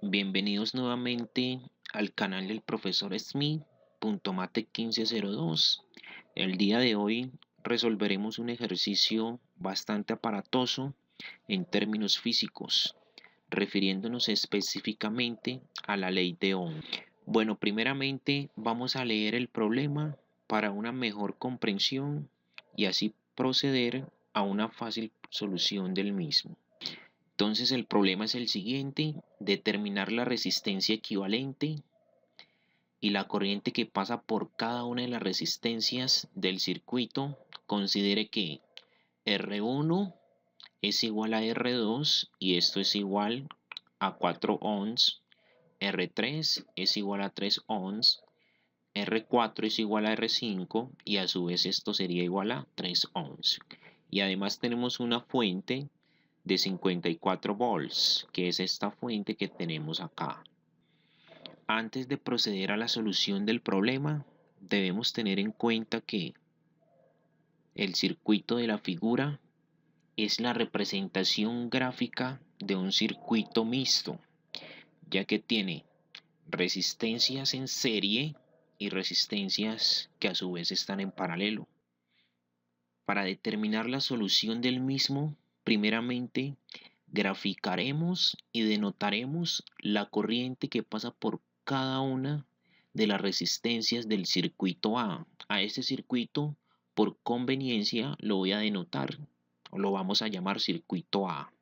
Bienvenidos nuevamente al canal del profesor Smith, Mate 1502. El día de hoy resolveremos un ejercicio bastante aparatoso en términos físicos, refiriéndonos específicamente a la ley de Ohm. Bueno, primeramente vamos a leer el problema para una mejor comprensión y así proceder a una fácil solución del mismo. Entonces el problema es el siguiente: determinar la resistencia equivalente y la corriente que pasa por cada una de las resistencias del circuito. Considere que R1 es igual a R2 y esto es igual a 4 ohms, R3 es igual a 3 ohms, R4 es igual a R5 y a su vez esto sería igual a 3 ohms. Y además tenemos una fuente de 54 volts, que es esta fuente que tenemos acá. Antes de proceder a la solución del problema, debemos tener en cuenta que el circuito de la figura es la representación gráfica de un circuito mixto, ya que tiene resistencias en serie y resistencias que a su vez están en paralelo. Para determinar la solución del mismo, primeramente graficaremos y denotaremos la corriente que pasa por cada una de las resistencias del circuito A. A este circuito, por conveniencia, lo voy a denotar o lo vamos a llamar circuito A.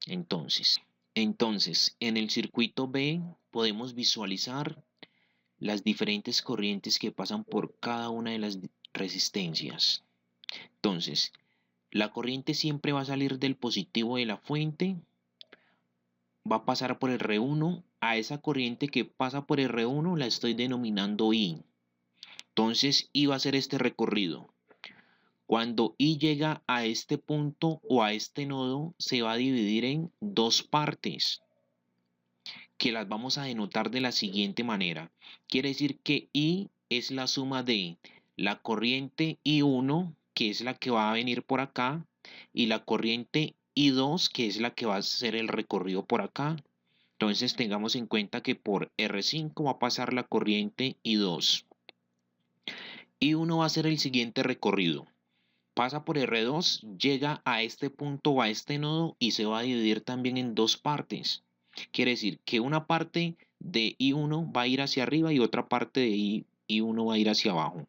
Entonces, en el circuito B podemos visualizar las diferentes corrientes que pasan por cada una de las resistencias. Entonces, la corriente siempre va a salir del positivo de la fuente, va a pasar por R1. A esa corriente que pasa por R1 la estoy denominando I. Entonces, I va a ser este recorrido. Cuando I llega a este punto o a este nodo, se va a dividir en dos partes, que las vamos a denotar de la siguiente manera. Quiere decir que I es la suma de la corriente I1, que es la que va a venir por acá, y la corriente I2, que es la que va a hacer el recorrido por acá. Entonces tengamos en cuenta que por R5 va a pasar la corriente I2. I1 va a hacer el siguiente recorrido. Pasa por R2, llega a este punto o a este nodo y se va a dividir también en dos partes. Quiere decir que una parte de I1 va a ir hacia arriba y otra parte de I1 va a ir hacia abajo.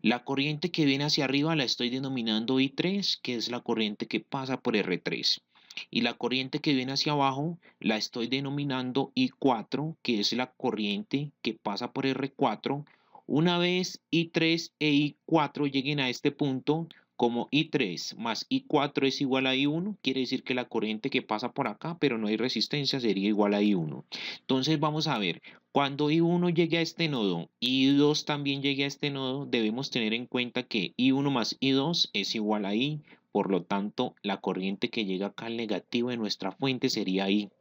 La corriente que viene hacia arriba la estoy denominando I3, que es la corriente que pasa por R3. Y la corriente que viene hacia abajo la estoy denominando I4, que es la corriente que pasa por R4. Una vez I3 e I4 lleguen a este punto, como I3 más I4 es igual a I1, quiere decir que la corriente que pasa por acá, pero no hay resistencia, sería igual a I1. Entonces vamos a ver, cuando I1 llegue a este nodo y I2 también llegue a este nodo, debemos tener en cuenta que I1 más I2 es igual a I, por lo tanto la corriente que llega acá al negativo de nuestra fuente sería I.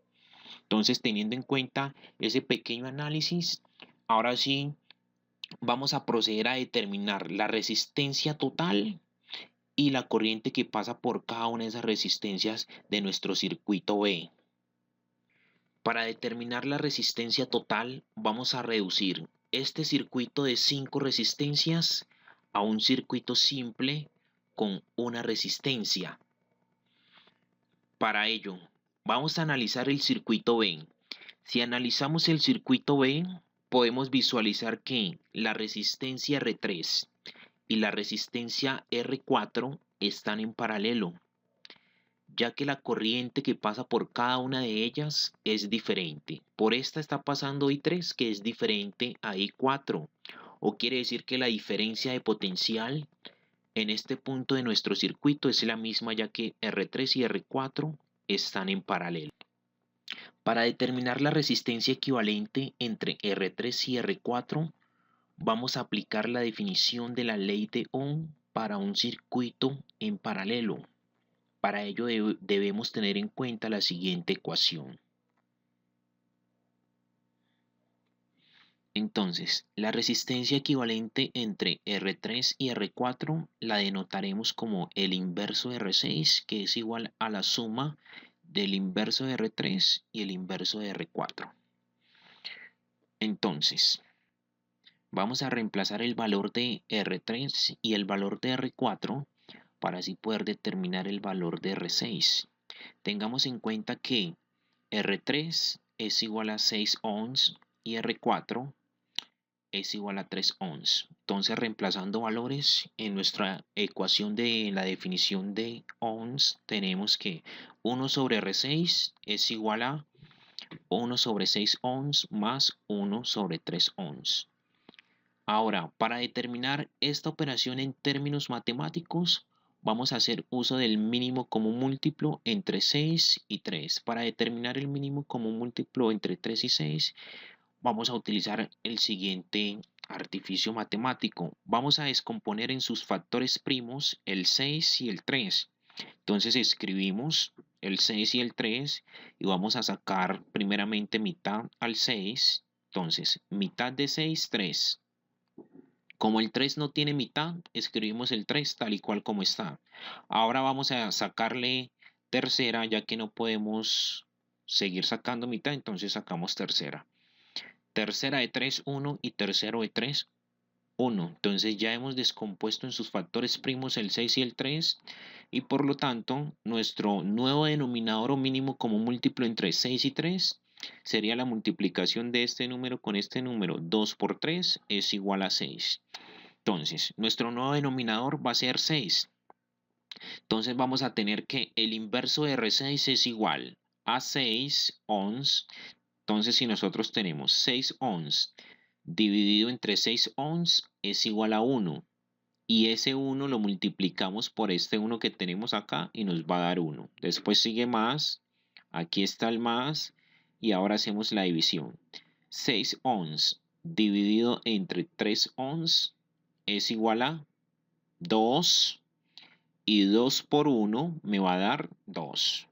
Entonces, teniendo en cuenta ese pequeño análisis, ahora sí vamos a proceder a determinar la resistencia total y la corriente que pasa por cada una de esas resistencias de nuestro circuito B. Para determinar la resistencia total, vamos a reducir este circuito de 5 resistencias a un circuito simple con una resistencia. Para ello, vamos a analizar el circuito B. Si analizamos el circuito B, podemos visualizar que la resistencia R3 y la resistencia R4 están en paralelo, ya que la corriente que pasa por cada una de ellas es diferente. Por esta está pasando I3, que es diferente a I4, o quiere decir que la diferencia de potencial en este punto de nuestro circuito es la misma, ya que R3 y R4 están en paralelo. Para determinar la resistencia equivalente entre R3 y R4, vamos a aplicar la definición de la ley de Ohm para un circuito en paralelo. Para ello debemos tener en cuenta la siguiente ecuación. Entonces, la resistencia equivalente entre R3 y R4 la denotaremos como el inverso de R6, que es igual a la suma del inverso de R3 y el inverso de R4. Entonces, vamos a reemplazar el valor de R3 y el valor de R4 para así poder determinar el valor de R6. Tengamos en cuenta que R3 es igual a 6 ohms y R4 es igual a 3 ohms. Entonces, reemplazando valores en nuestra ecuación de la definición de ohms, tenemos que 1 sobre R6 es igual a 1 sobre 6 ohms más 1 sobre 3 ohms. Ahora, para determinar esta operación en términos matemáticos, vamos a hacer uso del mínimo común múltiplo entre 6 y 3. Para determinar el mínimo común múltiplo entre 3 y 6, vamos a utilizar el siguiente artificio matemático. Vamos a descomponer en sus factores primos el 6 y el 3. Entonces escribimos el 6 y el 3 y vamos a sacar primeramente mitad al 6. Entonces, mitad de 6, 3. Como el 3 no tiene mitad, escribimos el 3 tal y cual como está. Ahora vamos a sacarle tercera, ya que no podemos seguir sacando mitad, entonces sacamos tercera. Tercera de 3, 1 y tercero de 3, 1. Entonces ya hemos descompuesto en sus factores primos el 6 y el 3 y por lo tanto nuestro nuevo denominador o mínimo común múltiplo entre 6 y 3 sería la multiplicación de este número con este número. 2 por 3 es igual a 6. Entonces, nuestro nuevo denominador va a ser 6. Entonces vamos a tener que el inverso de R6 es igual a 6 ohms. Entonces si nosotros tenemos 6 ohms dividido entre 6 ohms es igual a 1. Y ese 1 lo multiplicamos por este 1 que tenemos acá y nos va a dar 1. Después sigue más, aquí está el más y ahora hacemos la división. 6 ohms dividido entre 3 ohms es igual a 2 y 2 por 1 me va a dar 2.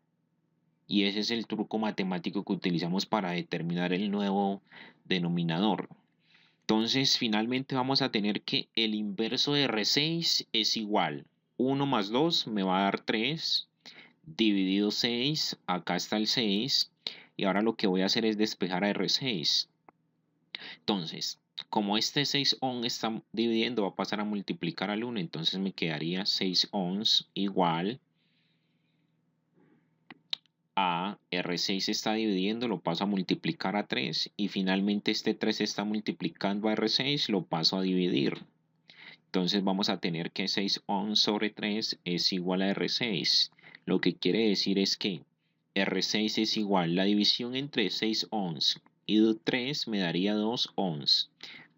Y ese es el truco matemático que utilizamos para determinar el nuevo denominador. Entonces, finalmente vamos a tener que el inverso de R6 es igual. 1 más 2 me va a dar 3, dividido 6, acá está el 6, y ahora lo que voy a hacer es despejar a R6. Entonces, como este 6 ohms está dividiendo, va a pasar a multiplicar al 1, entonces me quedaría 6 ohms igual a R6 está dividiendo, lo paso a multiplicar a 3 y finalmente este 3 está multiplicando a R6, lo paso a dividir. Entonces vamos a tener que 6 ohms sobre 3 es igual a R6. Lo que quiere decir es que R6 es igual, la división entre 6 ohms y 3 me daría 2 ohms.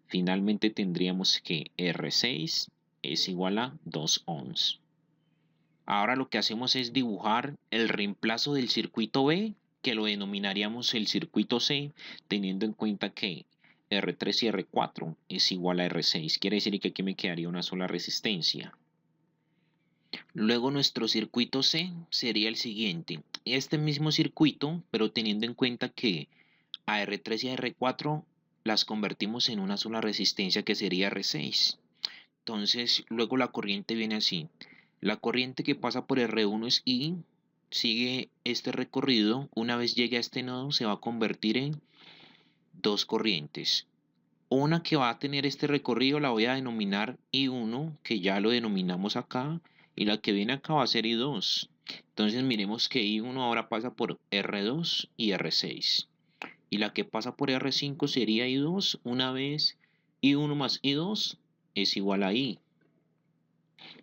Finalmente tendríamos que R6 es igual a 2 ohms. Ahora lo que hacemos es dibujar el reemplazo del circuito B, que lo denominaríamos el circuito C, teniendo en cuenta que R3 y R4 es igual a R6. Quiere decir que aquí me quedaría una sola resistencia. Luego nuestro circuito C sería el siguiente. Este mismo circuito, pero teniendo en cuenta que a R3 y a R4 las convertimos en una sola resistencia que sería R6. Entonces, luego la corriente viene así. La corriente que pasa por R1 es I, sigue este recorrido, una vez llegue a este nodo se va a convertir en dos corrientes. Una que va a tener este recorrido la voy a denominar I1, que ya lo denominamos acá, y la que viene acá va a ser I2. Entonces miremos que I1 ahora pasa por R2 y R6. Y la que pasa por R5 sería I2, una vez I1 más I2 es igual a I.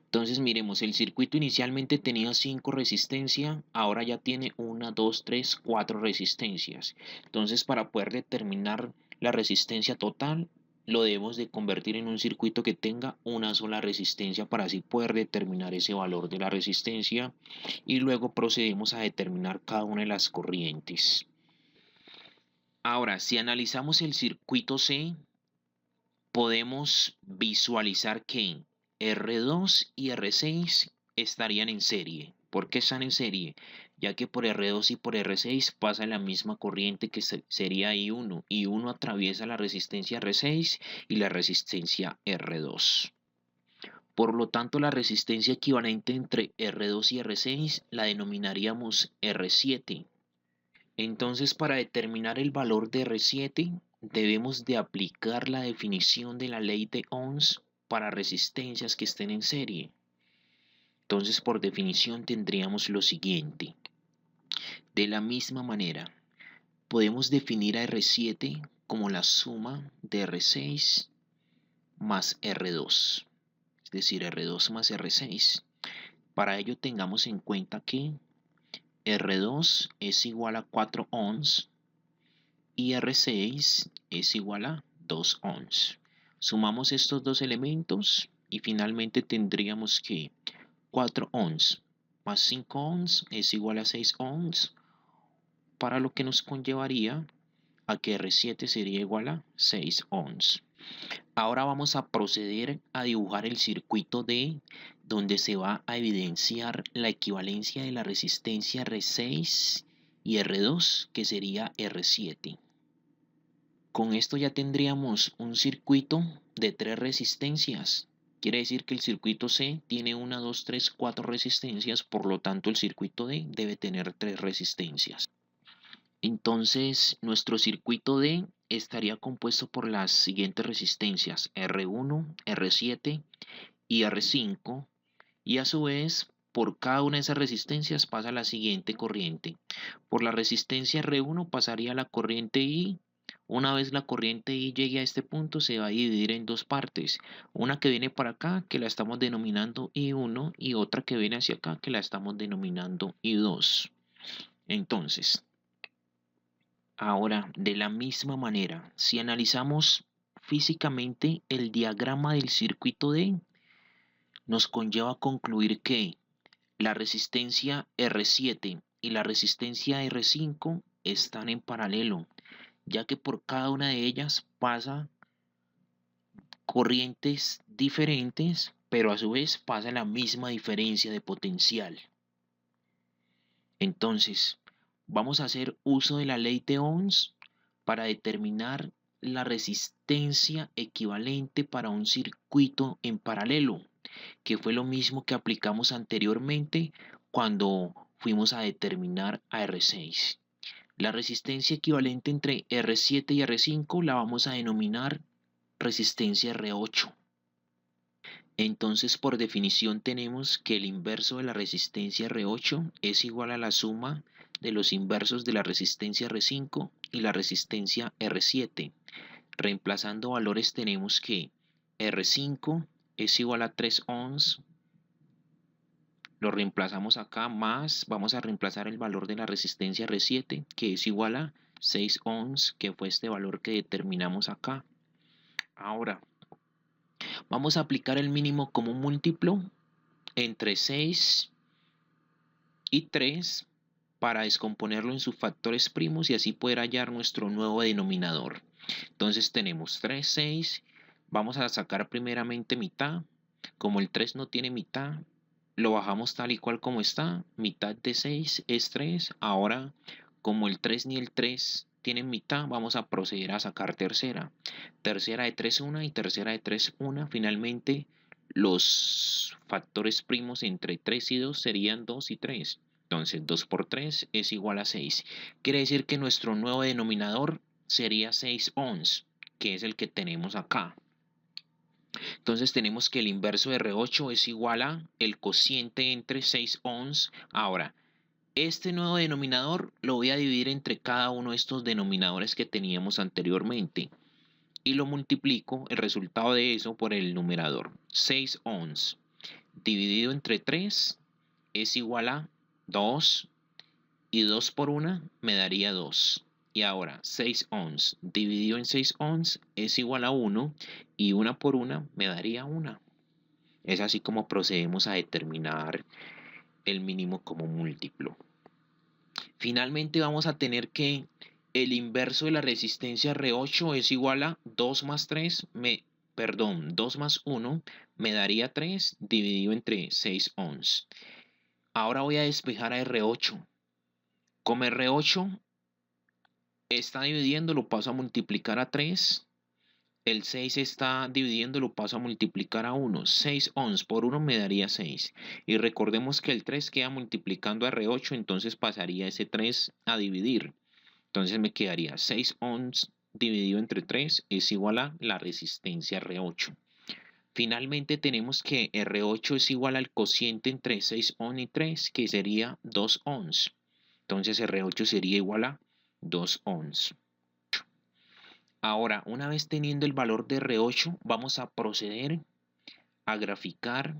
Entonces miremos, el circuito inicialmente tenía 5 resistencias, ahora ya tiene 1, 2, 3, 4 resistencias. Entonces para poder determinar la resistencia total, lo debemos de convertir en un circuito que tenga una sola resistencia para así poder determinar ese valor de la resistencia y luego procedemos a determinar cada una de las corrientes. Ahora, si analizamos el circuito C, podemos visualizar que R2 y R6 estarían en serie. ¿Por qué están en serie? Ya que por R2 y por R6 pasa la misma corriente que sería I1. I1 atraviesa la resistencia R6 y la resistencia R2. Por lo tanto, la resistencia equivalente entre R2 y R6 la denominaríamos R7. Entonces, para determinar el valor de R7, debemos de aplicar la definición de la ley de Ohms para resistencias que estén en serie. Entonces, por definición tendríamos lo siguiente. De la misma manera, podemos definir a R7 como la suma de R6 más R2, es decir, R2 más R6. Para ello tengamos en cuenta que R2 es igual a 4 ohms y R6 es igual a 2 ohms. Sumamos estos dos elementos y finalmente tendríamos que 4 ohms más 5 ohms es igual a 6 ohms, para lo que nos conllevaría a que R7 sería igual a 6 ohms. Ahora vamos a proceder a dibujar el circuito D, donde se va a evidenciar la equivalencia de la resistencia R6 y R2, que sería R7. Con esto ya tendríamos un circuito de 3 resistencias. Quiere decir que el circuito C tiene 1, 2, 3, 4 resistencias, por lo tanto el circuito D debe tener 3 resistencias. Entonces, nuestro circuito D estaría compuesto por las siguientes resistencias: R1, R7 y R5, y a su vez, por cada una de esas resistencias pasa la siguiente corriente. Por la resistencia R1 pasaría la corriente I. Una vez la corriente I llegue a este punto, se va a dividir en dos partes. Una que viene para acá, que la estamos denominando I1, y otra que viene hacia acá, que la estamos denominando I2. Entonces, ahora, de la misma manera, si analizamos físicamente el diagrama del circuito D, nos conlleva a concluir que la resistencia R7 y la resistencia R5 están en paralelo, ya que por cada una de ellas pasa corrientes diferentes, pero a su vez pasa la misma diferencia de potencial. Entonces, vamos a hacer uso de la ley de Ohms para determinar la resistencia equivalente para un circuito en paralelo, que fue lo mismo que aplicamos anteriormente cuando fuimos a determinar a R6. La resistencia equivalente entre R7 y R5 la vamos a denominar resistencia R8. Entonces, por definición tenemos que el inverso de la resistencia R8 es igual a la suma de los inversos de la resistencia R5 y la resistencia R7. Reemplazando valores tenemos que R5 es igual a 3 ohms, lo reemplazamos acá, más vamos a reemplazar el valor de la resistencia R7, que es igual a 6 ohms, que fue este valor que determinamos acá. Ahora, vamos a aplicar el mínimo común múltiplo entre 6 y 3 para descomponerlo en sus factores primos y así poder hallar nuestro nuevo denominador. Entonces tenemos 3, 6, vamos a sacar primeramente mitad. Como el 3 no tiene mitad, lo bajamos tal y cual como está. Mitad de 6 es 3. Ahora, como el 3 ni el 3 tienen mitad, vamos a proceder a sacar tercera. Tercera de 3, 1 y tercera de 3, 1. Finalmente, los factores primos entre 3 y 2 serían 2 y 3. Entonces 2 por 3 es igual a 6. Quiere decir que nuestro nuevo denominador sería 6 ohms, que es el que tenemos acá. Entonces tenemos que el inverso de R8 es igual a el cociente entre 6 ohms. Ahora, este nuevo denominador lo voy a dividir entre cada uno de estos denominadores que teníamos anteriormente. Y lo multiplico, el resultado de eso, por el numerador. 6 ohms dividido entre 3 es igual a 2. Y 2 por 1 me daría 2. Y ahora 6 ohms dividido en 6 ohms es igual a 1 y 1 por 1 me daría 1. Es así como procedemos a determinar el mínimo común múltiplo. Finalmente vamos a tener que el inverso de la resistencia R8 es igual a 2 más 3, 2 más 1 me daría 3 dividido entre 6 ohms. Ahora voy a despejar a R8. Como R8 está dividiendo, lo paso a multiplicar a 3. El 6 está dividiendo, lo paso a multiplicar a 1. 6 ohms por 1 me daría 6. Y recordemos que el 3 queda multiplicando a R8, entonces pasaría ese 3 a dividir. Entonces me quedaría 6 ohms dividido entre 3 es igual a la resistencia R8. Finalmente tenemos que R8 es igual al cociente entre 6 ohm y 3, que sería 2 ohms. Entonces R8 sería igual a 2 ohms. Ahora, una vez teniendo el valor de R8, vamos a proceder a graficar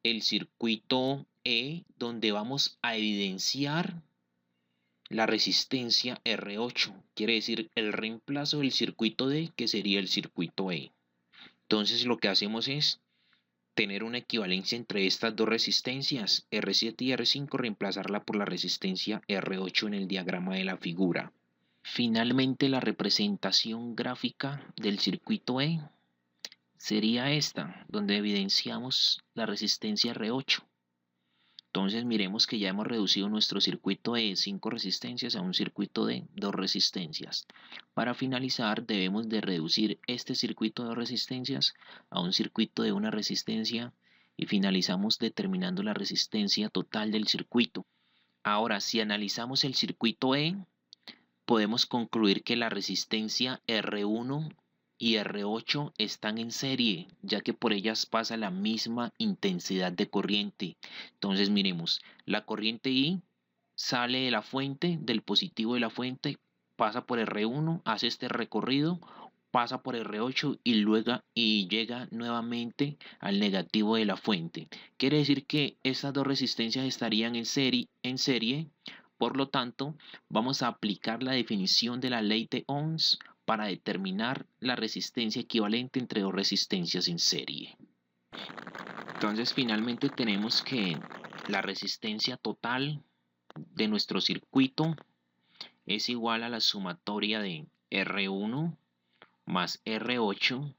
el circuito E, donde vamos a evidenciar la resistencia R8. Quiere decir el reemplazo del circuito D, que sería el circuito E. Entonces lo que hacemos es tener una equivalencia entre estas dos resistencias, R7 y R5, reemplazarla por la resistencia R8 en el diagrama de la figura. Finalmente, la representación gráfica del circuito E sería esta, donde evidenciamos la resistencia R8. Entonces miremos que ya hemos reducido nuestro circuito de 5 resistencias a un circuito de 2 resistencias. Para finalizar debemos de reducir este circuito de 2 resistencias a un circuito de 1 resistencia y finalizamos determinando la resistencia total del circuito. Ahora, si analizamos el circuito E, podemos concluir que la resistencia R1 y R8 están en serie, ya que por ellas pasa la misma intensidad de corriente. Entonces miremos, la corriente I sale de la fuente, del positivo de la fuente, pasa por R1, hace este recorrido, pasa por R8 y luego llega nuevamente al negativo de la fuente. Quiere decir que estas dos resistencias estarían en serie. Por lo tanto, vamos a aplicar la definición de la ley de Ohms para determinar la resistencia equivalente entre dos resistencias en serie. Entonces, finalmente tenemos que la resistencia total de nuestro circuito es igual a la sumatoria de R1 más R8.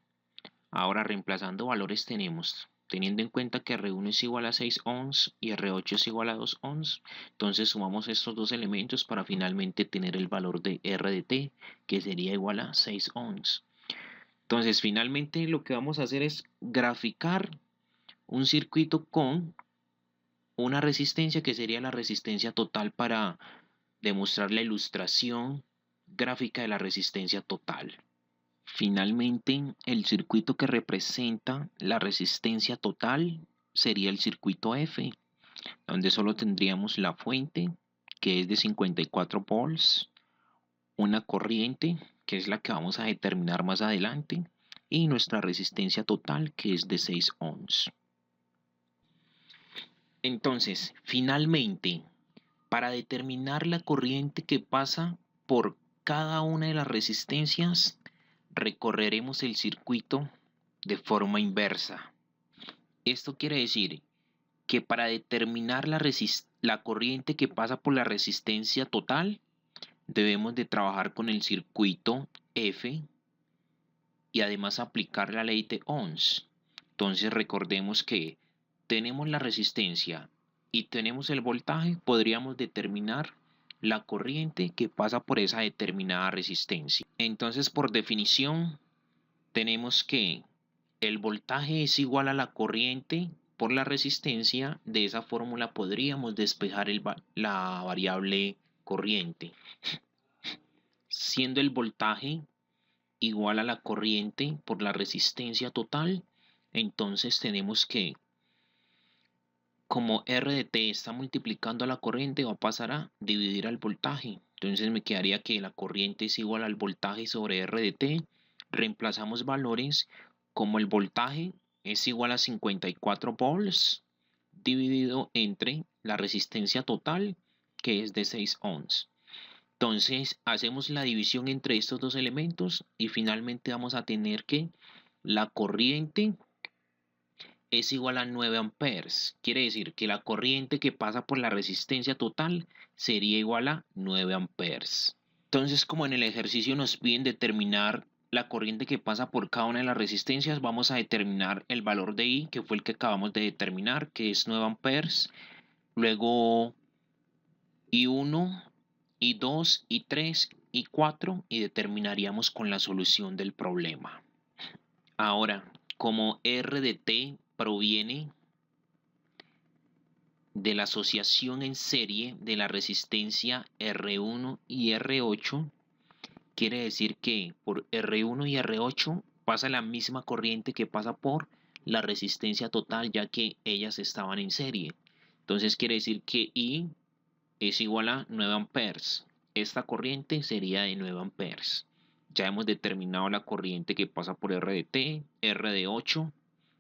Ahora, reemplazando valores, teniendo en cuenta que R1 es igual a 6 ohms y R8 es igual a 2 ohms, entonces sumamos estos dos elementos para finalmente tener el valor de R de T, que sería igual a 6 ohms. Entonces, finalmente lo que vamos a hacer es graficar un circuito con una resistencia que sería la resistencia total para demostrar la ilustración gráfica de la resistencia total. Finalmente, el circuito que representa la resistencia total sería el circuito F, donde solo tendríamos la fuente, que es de 54 volts, una corriente, que es la que vamos a determinar más adelante, y nuestra resistencia total, que es de 6 ohms. Entonces, finalmente, para determinar la corriente que pasa por cada una de las resistencias, recorreremos el circuito de forma inversa. Esto quiere decir que para determinar la corriente que pasa por la resistencia total, debemos de trabajar con el circuito F y además aplicar la ley de Ohms. Entonces recordemos que tenemos la resistencia y tenemos el voltaje, podríamos determinar la corriente que pasa por esa determinada resistencia. Entonces, por definición, tenemos que el voltaje es igual a la corriente por la resistencia. De esa fórmula podríamos despejar la variable corriente, siendo el voltaje igual a la corriente por la resistencia total. Entonces tenemos que, como R de T está multiplicando a la corriente, va a pasar a dividir al voltaje. Entonces me quedaría que la corriente es igual al voltaje sobre R de T. Reemplazamos valores, como el voltaje es igual a 54 volts dividido entre la resistencia total, que es de 6 ohms. Entonces hacemos la división entre estos dos elementos y finalmente vamos a tener que la corriente es igual a 9 amperes. Quiere decir que la corriente que pasa por la resistencia total sería igual a 9 amperes. Entonces, como en el ejercicio nos piden determinar la corriente que pasa por cada una de las resistencias, vamos a determinar el valor de I, que fue el que acabamos de determinar, que es 9 amperes. Luego I1, I2, I3, I4 y determinaríamos con la solución del problema. Ahora, como R de T proviene de la asociación en serie de la resistencia R1 y R8, quiere decir que por R1 y R8 pasa la misma corriente que pasa por la resistencia total, ya que ellas estaban en serie. Entonces quiere decir que I es igual a 9 amperes. Esta corriente sería de 9 amperes. Ya hemos determinado la corriente que pasa por R de T, R de 8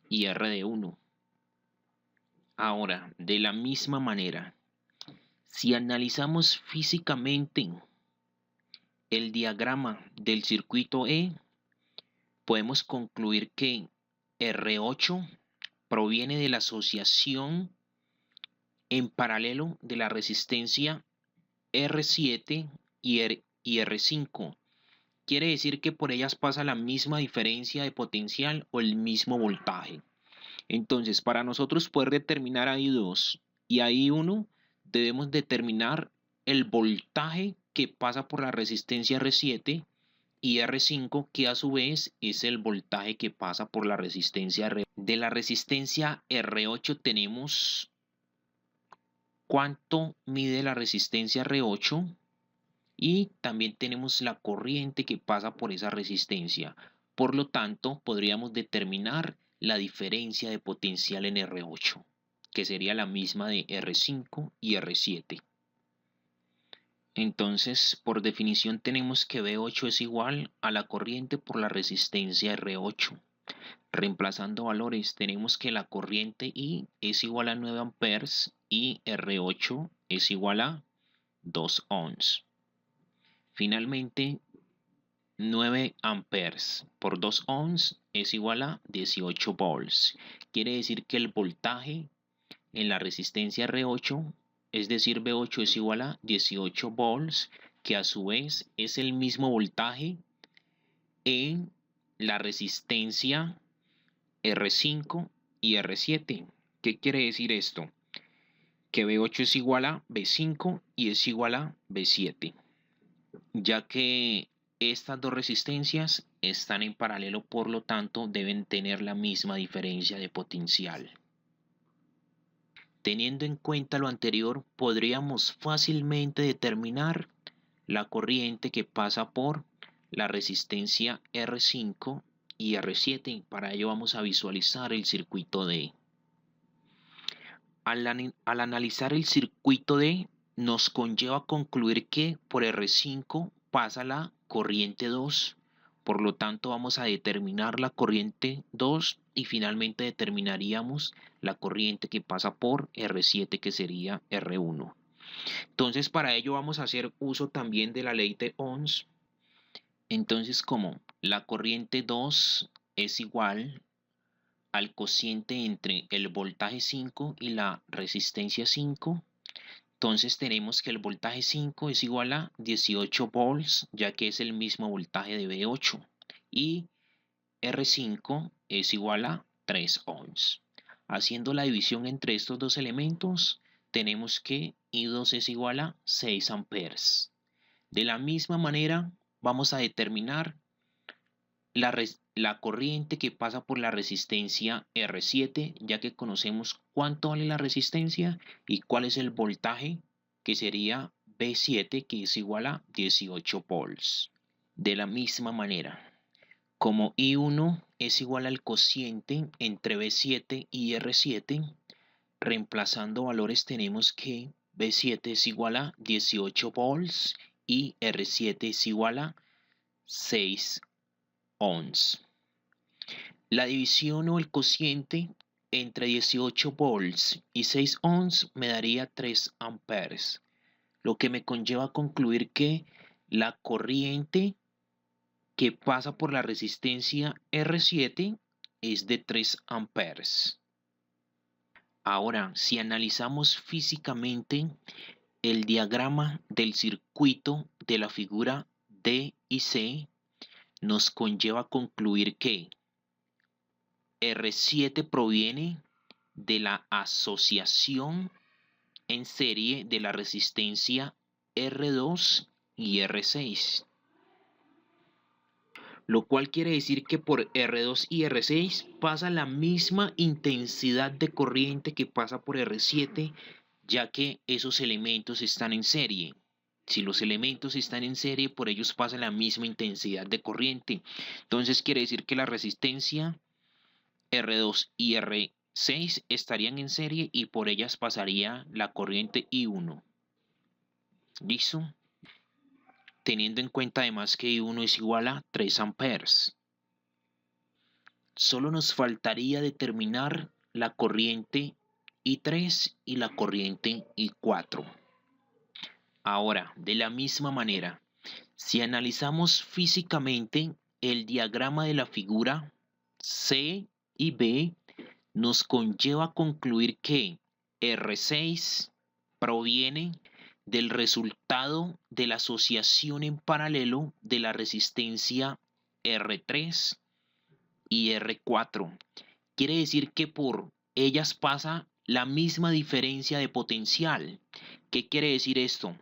y R de 1. Ahora, de la misma manera, si analizamos físicamente el diagrama del circuito E, podemos concluir que R8 proviene de la asociación en paralelo de la resistencia R7 y R5. Quiere decir que por ellas pasa la misma diferencia de potencial o el mismo voltaje. Entonces, para nosotros poder determinar a I2 y a I1, debemos determinar el voltaje que pasa por la resistencia R7 y R5, que a su vez es el voltaje que pasa por la resistencia R8. De la resistencia R8 tenemos cuánto mide la resistencia R8 y también tenemos la corriente que pasa por esa resistencia. Por lo tanto, podríamos determinar la diferencia de potencial en R8, que sería la misma de R5 y R7. Entonces, por definición tenemos que V8 es igual a la corriente por la resistencia R8. Reemplazando valores, tenemos que la corriente I es igual a 9 amperes y R8 es igual a 2 ohms. Finalmente, 9 amperes por 2 ohms es igual a 18 volts. Quiere decir que el voltaje en la resistencia R8, es decir, V8 es igual a 18 volts, que a su vez es el mismo voltaje en la resistencia R5 y R7. ¿Qué quiere decir esto? Que V8 es igual a V5 y es igual a V7, ya que estas dos resistencias están en paralelo, por lo tanto deben tener la misma diferencia de potencial. Teniendo en cuenta lo anterior, podríamos fácilmente determinar la corriente que pasa por la resistencia R5 y R7. Para ello vamos a visualizar el circuito D. Al analizar el circuito D, nos conlleva concluir que por R5 pasa la corriente 2, por lo tanto vamos a determinar la corriente 2 y finalmente determinaríamos la corriente que pasa por R7, que sería R1. Entonces para ello vamos a hacer uso también de la ley de Ohms. Entonces, como la corriente 2 es igual al cociente entre el voltaje 5 y la resistencia 5, entonces tenemos que el voltaje 5 es igual a 18 volts, ya que es el mismo voltaje de V8, y R5 es igual a 3 ohms. Haciendo la división entre estos dos elementos, tenemos que I2 es igual a 6 amperes. De la misma manera, vamos a determinar la corriente que pasa por la resistencia R7, ya que conocemos cuánto vale la resistencia y cuál es el voltaje, que sería V7, que es igual a 18 volts. De la misma manera, como I1 es igual al cociente entre V7 y R7, reemplazando valores tenemos que V7 es igual a 18 volts y R7 es igual a 6 ohms. La división o el cociente entre 18 volts y 6 ohms me daría 3 amperes, lo que me conlleva a concluir que la corriente que pasa por la resistencia R7 es de 3 amperes. Ahora, si analizamos físicamente el diagrama del circuito de la figura D y C, nos conlleva a concluir que R7 proviene de la asociación en serie de la resistencia R2 y R6, lo cual quiere decir que por R2 y R6 pasa la misma intensidad de corriente que pasa por R7, ya que esos elementos están en serie. Si los elementos están en serie, por ellos pasa la misma intensidad de corriente. Entonces quiere decir que la resistencia R2 y R6 estarían en serie y por ellas pasaría la corriente I1. ¿Listo? Teniendo en cuenta además que I1 es igual a 3 amperes. Solo nos faltaría determinar la corriente I3 y la corriente I4. Ahora, de la misma manera, si analizamos físicamente el diagrama de la figura C y B, nos conlleva a concluir que R6 proviene del resultado de la asociación en paralelo de la resistencia R3 y R4. Quiere decir que por ellas pasa la misma diferencia de potencial. ¿Qué quiere decir esto?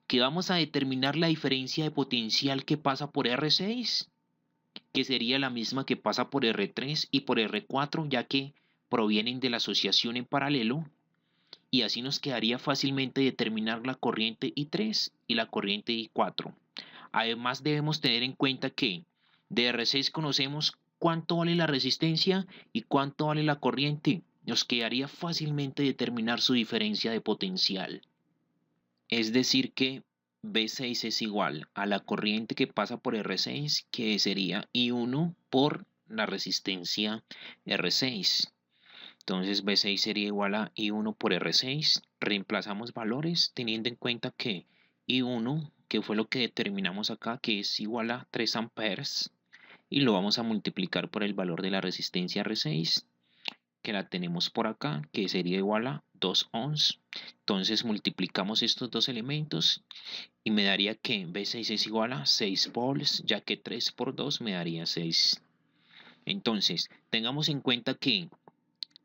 Que vamos a determinar la diferencia de potencial que pasa por R6, que sería la misma que pasa por R3 y por R4, ya que provienen de la asociación en paralelo, y así nos quedaría fácilmente determinar la corriente I3 y la corriente I4. Además debemos tener en cuenta que de R6 conocemos cuánto vale la resistencia y cuánto vale la corriente. Nos quedaría fácilmente determinar su diferencia de potencial. Es decir que B6 es igual a la corriente que pasa por R6, que sería I1 por la resistencia R6. Entonces B6 sería igual a I1 por R6. Reemplazamos valores teniendo en cuenta que I1, que fue lo que determinamos acá, que es igual a 3 amperes, y lo vamos a multiplicar por el valor de la resistencia R6, que la tenemos por acá, que sería igual a 2 ohms. Entonces multiplicamos estos dos elementos y me daría que B6 es igual a 6 volts, ya que 3 por 2 me daría 6. Entonces, tengamos en cuenta que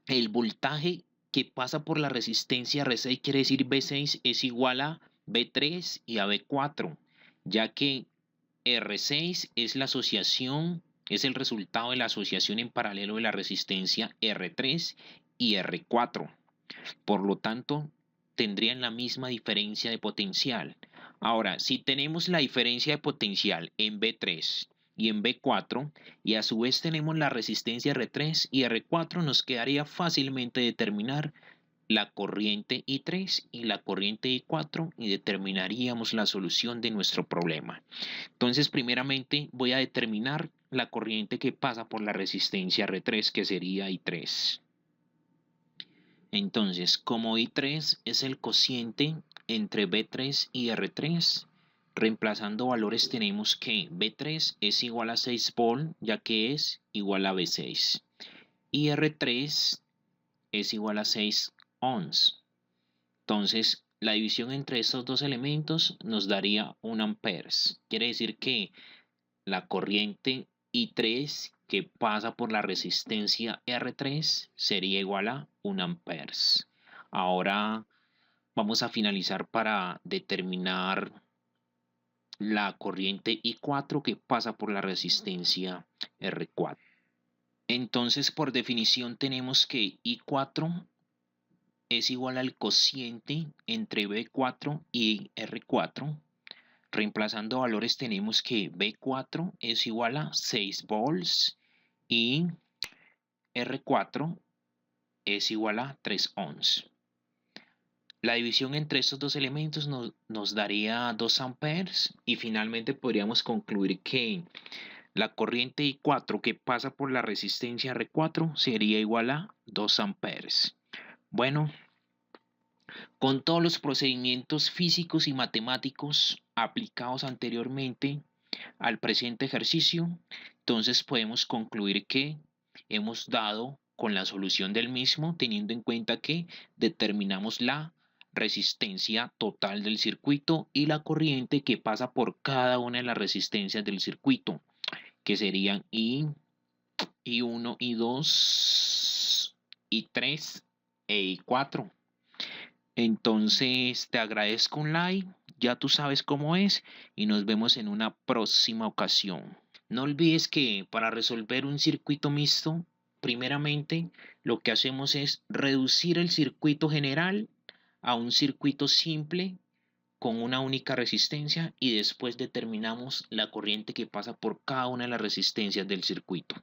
el voltaje que pasa por la resistencia R6, quiere decir B6 es igual a B3 y a B4, ya que R6 es la asociación, es el resultado de la asociación en paralelo de la resistencia R3 y R4. Por lo tanto, tendrían la misma diferencia de potencial. Ahora, si tenemos la diferencia de potencial en B3 y en B4, y a su vez tenemos la resistencia R3 y R4, nos quedaría fácilmente determinar la corriente I3 y la corriente I4 y determinaríamos la solución de nuestro problema. Entonces, primeramente voy a determinar la corriente que pasa por la resistencia R3, que sería I3. Entonces, como I3 es el cociente entre B3 y R3, reemplazando valores tenemos que B3 es igual a 6 volt, ya que es igual a B6. Y R3 es igual a 6 ohms. Entonces, la división entre estos dos elementos nos daría 1 amperes. Quiere decir que la corriente I3 que pasa por la resistencia R3 sería igual a 1 amperes. Ahora vamos a finalizar para determinar la corriente I4 que pasa por la resistencia R4. Entonces, por definición tenemos que I4 es igual al cociente entre B4 y R4. Reemplazando valores tenemos que B4 es igual a 6 volts y R4 es igual a 3 ohms. La división entre estos dos elementos nos daría 2 amperes y finalmente podríamos concluir que la corriente I4 que pasa por la resistencia R4 sería igual a 2 amperes. Bueno, con todos los procedimientos físicos y matemáticos aplicados anteriormente al presente ejercicio, entonces podemos concluir que hemos dado con la solución del mismo, teniendo en cuenta que determinamos la resistencia total del circuito y la corriente que pasa por cada una de las resistencias del circuito, que serían I1, I2, I3 e I4. Entonces te agradezco un like, ya tú sabes cómo es y nos vemos en una próxima ocasión. No olvides que para resolver un circuito mixto, primeramente lo que hacemos es reducir el circuito general a un circuito simple con una única resistencia y después determinamos la corriente que pasa por cada una de las resistencias del circuito.